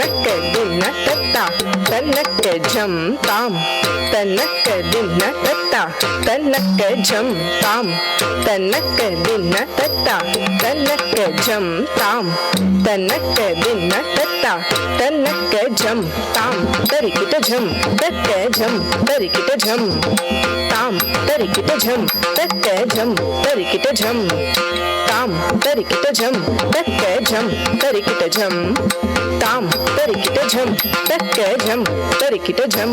ತನಕ ದಿನ ತತ್ತ ತನಕ ಜಂ ತಾಂ ತನಕ ದಿನ ತತ್ತ ತನಕ ಜಂ ತಾಂ ತನಕ ದಿನ ತತ್ತ ತನಕ ಜಂ ತಾಂ ತನಕ ದಿನ ತತ್ತ ತನಕ ಜಂ ತಾಂ ತರಿಕಿಟ ಝಂ ತಕ್ಕ ಝಂ ತರಿಕಿಟ ಝಂ ತಾಂ ತರಿಕಿಟ ಝಂ ತಕ್ಕ ಝಂ ತರಿಕಿಟ ಝಂ ತಾಂ ತರಿಕಿಟ ಝಂ ತಕ್ಕ ಝಂ ತರಿಕಿಟ ಝಂ ತಾಂ ತರಿಕಿಟ ಝಂ ತಕ್ಕ ಝಂ ತರಿಕಿಟ ಝಂ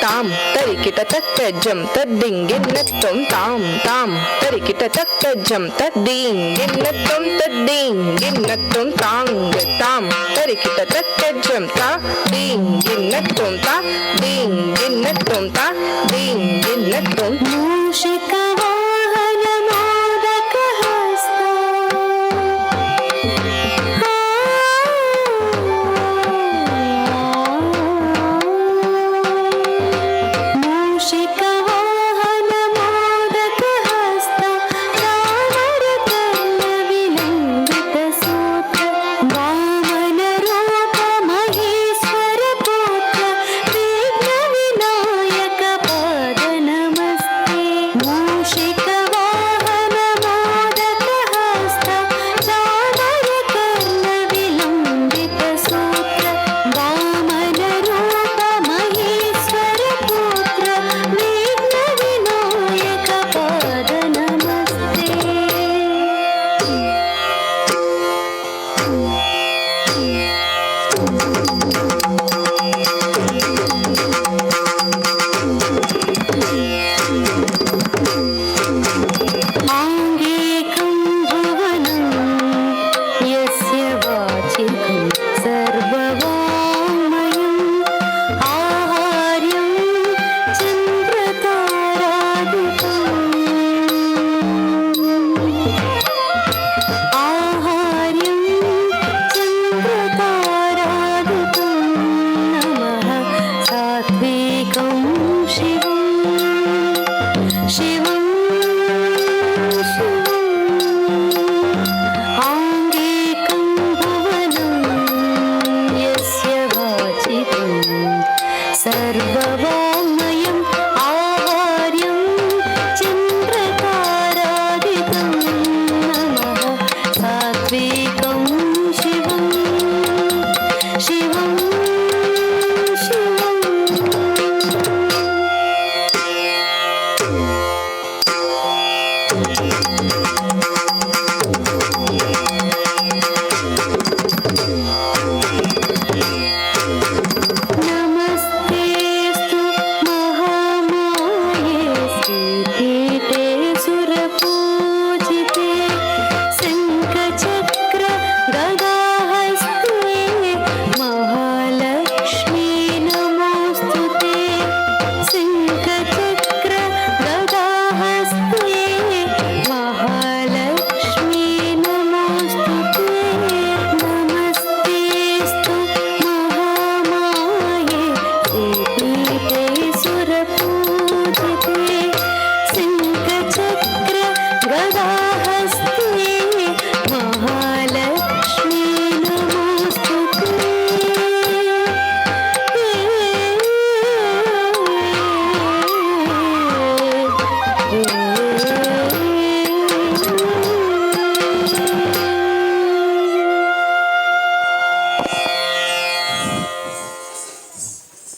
ತಾಂ ತರಿಕಿಟ ತಕ್ಕ ಝಂ ತದ್ದಿಂಗಿನ್ನತ್ತೊಂ ತಾಂ ತಾಂ ತರಿಕಿಟ ತಕ್ಕ ಝಂ ತದ್ದಿಂಗಿನ್ನತ್ತೊಂ ತದ್ದಿಂಗಿನ್ನತ್ತೊಂ ತಾಂಗ್ ತಾಂ ತರಿಕಿಟ ತಕ್ಕ ಝಂ ತಾ ದಿಂಗಿನ್ನತ್ತೊಂ ತಾ ದಿಂಗಿನ್ನತ್ತೊಂ ತಾ ದಿಂಗಿನ್ನತ್ತೊಂ ಮೂಷಿಕ ವಾಹನ ಮೋದಕ ಹಸ್ತ ಮೂಷಿಕ ವಾಹನ ಮೋದಕ ಹಸ್ತ ಚಾಮರ ಕರ್ಣ ವಿಲಂಬಿತ ಸೂತ್ರ ವಾಮನ ರೂಪ ಮಹೇಶ್ವರ ಪುತ್ರ ವಿಘ್ನ ವಿನಾಯಕ ಪಾದ ನಮಸ್ತೆ ಮೂಷಿಕ ವಾಹನ ಮೋದಕ ಹಸ್ತ ಚಾಮರ ಕರ್ಣ ವಿಲಂಬಿತ ಸೂತ್ರ ವಾಮನ ರೂಪ ಮಹೇಶ್ವರ ಪುತ್ರ ವಿಘ್ನ ವಿನಾಯಕ ಪಾದ ನಮಸ್ತೆ आङ्गीकं भुवनं यस्य वाचिकं सर्ववाङ्मयम् आहार्यं आहार्यं चन्द्रतारादितं नमः सात्विकं शिवं